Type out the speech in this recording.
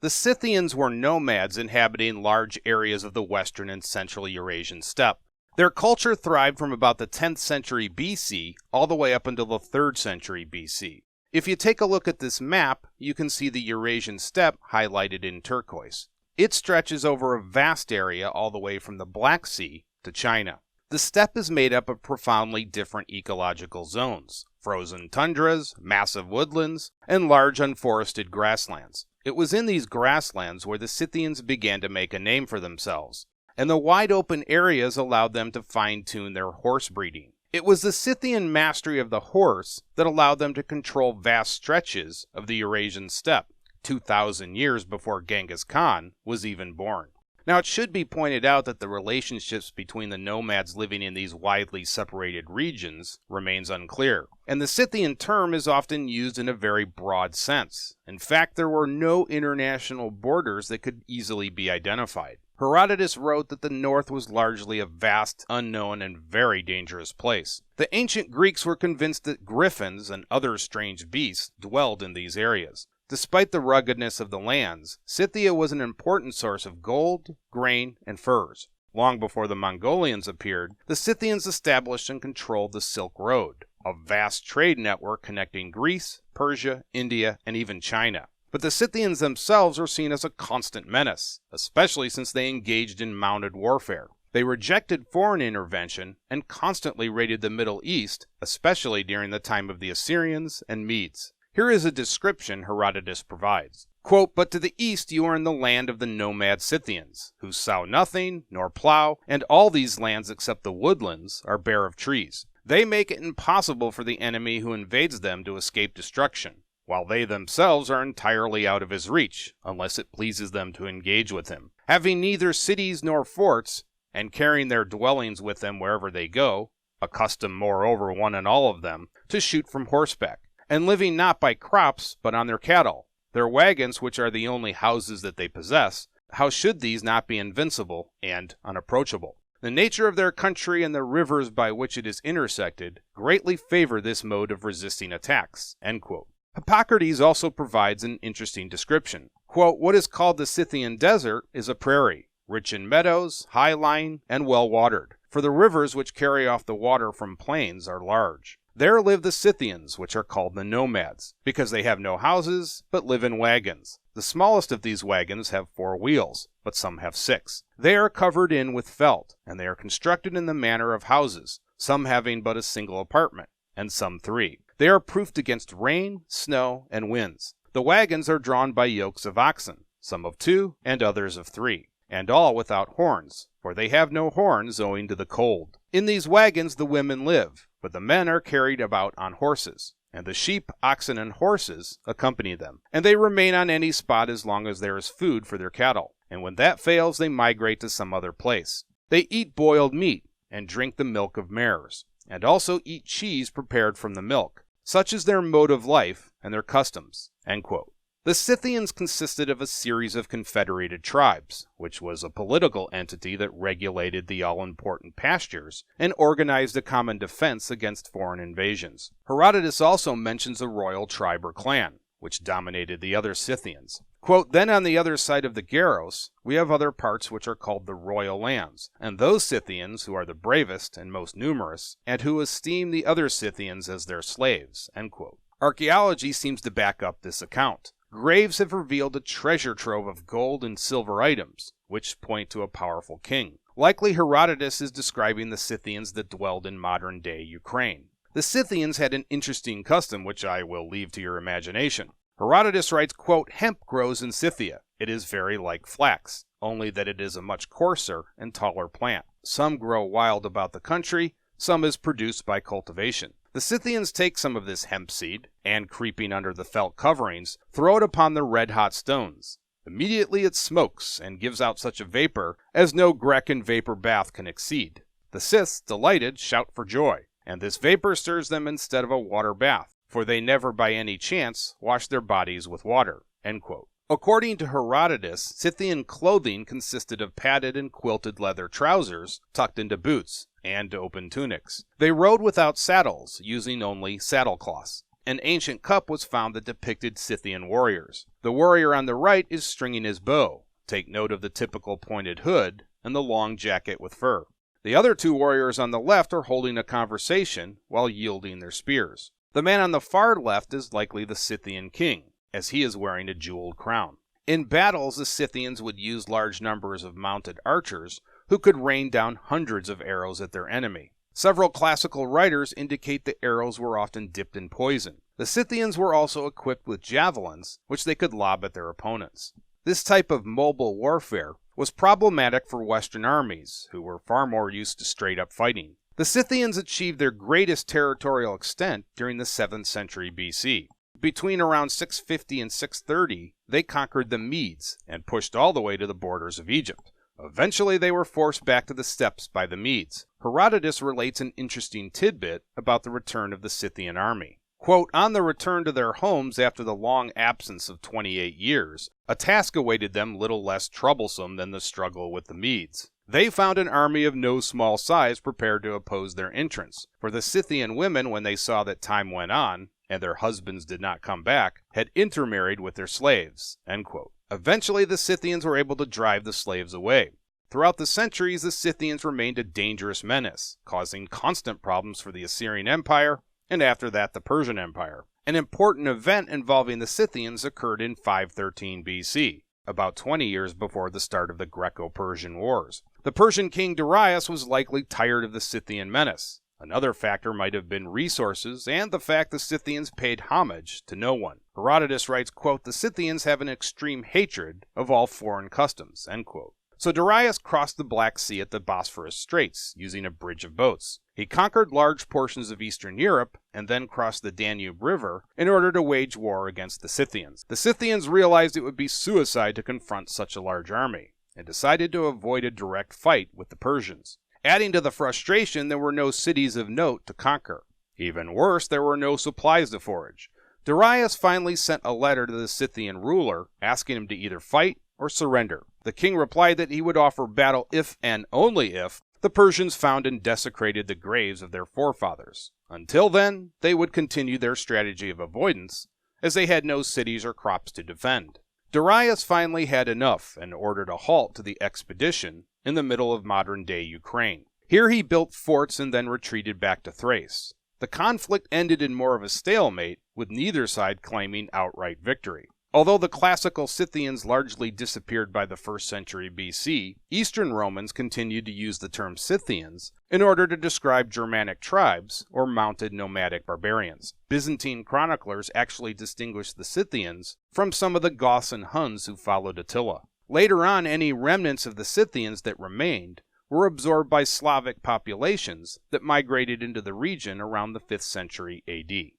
The Scythians were nomads inhabiting large areas of the western and central Eurasian steppe. Their culture thrived from about the 10th century BC all the way up until the 3rd century BC. If you take a look at this map, you can see the Eurasian steppe highlighted in turquoise. It stretches over a vast area all the way from the Black Sea to China. The steppe is made up of profoundly different ecological zones: frozen tundras, massive woodlands, and large unforested grasslands. It was in these grasslands where the Scythians began to make a name for themselves, and the wide open areas allowed them to fine-tune their horse breeding. It was the Scythian mastery of the horse that allowed them to control vast stretches of the Eurasian steppe, 2,000 years before Genghis Khan was even born. Now, it should be pointed out that the relationships between the nomads living in these widely separated regions remains unclear, and the Scythian term is often used in a very broad sense. In fact, there were no international borders that could easily be identified. Herodotus wrote that the north was largely a vast, unknown, and very dangerous place. The ancient Greeks were convinced that griffins and other strange beasts dwelled in these areas. Despite the ruggedness of the lands, Scythia was an important source of gold, grain, and furs. Long before the Mongolians appeared, the Scythians established and controlled the Silk Road, a vast trade network connecting Greece, Persia, India, and even China. But the Scythians themselves were seen as a constant menace, especially since they engaged in mounted warfare. They rejected foreign intervention and constantly raided the Middle East, especially during the time of the Assyrians and Medes. Here is a description Herodotus provides. Quote, "But to the east you are in the land of the nomad Scythians, who sow nothing, nor plow, and all these lands except the woodlands are bare of trees. They make it impossible for the enemy who invades them to escape destruction, while they themselves are entirely out of his reach, unless it pleases them to engage with him. Having neither cities nor forts, and carrying their dwellings with them wherever they go, accustomed moreover one and all of them to shoot from horseback, and living not by crops, but on their cattle, their wagons, which are the only houses that they possess, how should these not be invincible and unapproachable? The nature of their country and the rivers by which it is intersected greatly favor this mode of resisting attacks." End quote. Hippocrates also provides an interesting description. Quote, "What is called the Scythian Desert is a prairie, rich in meadows, high-lying, and well-watered, for the rivers which carry off the water from plains are large. There live the Scythians, which are called the nomads, because they have no houses, but live in wagons. The smallest of these wagons have 4 wheels, but some have 6. They are covered in with felt, and they are constructed in the manner of houses, some having but a single apartment, and some 3. They are proofed against rain, snow, and winds. The wagons are drawn by yokes of oxen, some of 2, and others of 3, and all without horns, for they have no horns owing to the cold. In these wagons the women live, but the men are carried about on horses, and the sheep, oxen, and horses accompany them, and they remain on any spot as long as there is food for their cattle, and when that fails they migrate to some other place. They eat boiled meat, and drink the milk of mares, and also eat cheese prepared from the milk. Such is their mode of life and their customs." End quote. The Scythians consisted of a series of confederated tribes, which was a political entity that regulated the all-important pastures and organized a common defense against foreign invasions. Herodotus also mentions a royal tribe or clan, which dominated the other Scythians. Quote, "Then on the other side of the Garos, we have other parts which are called the royal lands, and those Scythians who are the bravest and most numerous, and who esteem the other Scythians as their slaves." End quote. Archaeology seems to back up this account. Graves have revealed a treasure trove of gold and silver items, which point to a powerful king. Likely Herodotus is describing the Scythians that dwelled in modern-day Ukraine. The Scythians had an interesting custom which I will leave to your imagination. Herodotus writes, quote, "Hemp grows in Scythia. It is very like flax, only that it is a much coarser and taller plant. Some grow wild about the country, some is produced by cultivation. The Scythians take some of this hemp seed, and creeping under the felt coverings, throw it upon the red-hot stones. Immediately it smokes, and gives out such a vapor as no Grecan vapor bath can exceed. The Scyths, delighted, shout for joy, and this vapor stirs them instead of a water bath, for they never by any chance wash their bodies with water." End quote. According to Herodotus, Scythian clothing consisted of padded and quilted leather trousers tucked into boots, and open tunics. They rode without saddles, using only saddlecloths. An ancient cup was found that depicted Scythian warriors. The warrior on the right is stringing his bow. Take note of the typical pointed hood and the long jacket with fur. The other two warriors on the left are holding a conversation while yielding their spears. The man on the far left is likely the Scythian king, as he is wearing a jeweled crown. In battles, the Scythians would use large numbers of mounted archers who could rain down hundreds of arrows at their enemy. Several classical writers indicate the arrows were often dipped in poison. The Scythians were also equipped with javelins, which they could lob at their opponents. This type of mobile warfare was problematic for Western armies, who were far more used to straight-up fighting. The Scythians achieved their greatest territorial extent during the 7th century BC. Between around 650 and 630, they conquered the Medes and pushed all the way to the borders of Egypt. Eventually, they were forced back to the steppes by the Medes. Herodotus relates an interesting tidbit about the return of the Scythian army. Quote, on the return to their homes after the long absence of 28 years, a task awaited them little less troublesome than the struggle with the Medes. They found an army of no small size prepared to oppose their entrance, for the Scythian women, when they saw that time went on, and their husbands did not come back, had intermarried with their slaves. End quote. Eventually, the Scythians were able to drive the slaves away. Throughout the centuries, the Scythians remained a dangerous menace, causing constant problems for the Assyrian Empire, and after that the Persian Empire. An important event involving the Scythians occurred in 513 BC, about 20 years before the start of the Greco-Persian Wars. The Persian king Darius was likely tired of the Scythian menace. Another factor might have been resources and the fact the Scythians paid homage to no one. Herodotus writes, quote, the Scythians have an extreme hatred of all foreign customs, end quote. So Darius crossed the Black Sea at the Bosphorus Straits using a bridge of boats. He conquered large portions of Eastern Europe and then crossed the Danube River in order to wage war against the Scythians. The Scythians realized it would be suicide to confront such a large army and decided to avoid a direct fight with the Persians. Adding to the frustration, there were no cities of note to conquer. Even worse, there were no supplies to forage. Darius finally sent a letter to the Scythian ruler asking him to either fight or surrender. The king replied that he would offer battle if and only if the Persians found and desecrated the graves of their forefathers. Until then, they would continue their strategy of avoidance, as they had no cities or crops to defend. Darius finally had enough and ordered a halt to the expedition in the middle of modern-day Ukraine. Here he built forts and then retreated back to Thrace. The conflict ended in more of a stalemate, with neither side claiming outright victory. Although the classical Scythians largely disappeared by the 1st century BC, Eastern Romans continued to use the term Scythians in order to describe Germanic tribes or mounted nomadic barbarians. Byzantine chroniclers actually distinguished the Scythians from some of the Goths and Huns who followed Attila. Later on, any remnants of the Scythians that remained were absorbed by Slavic populations that migrated into the region around the 5th century AD.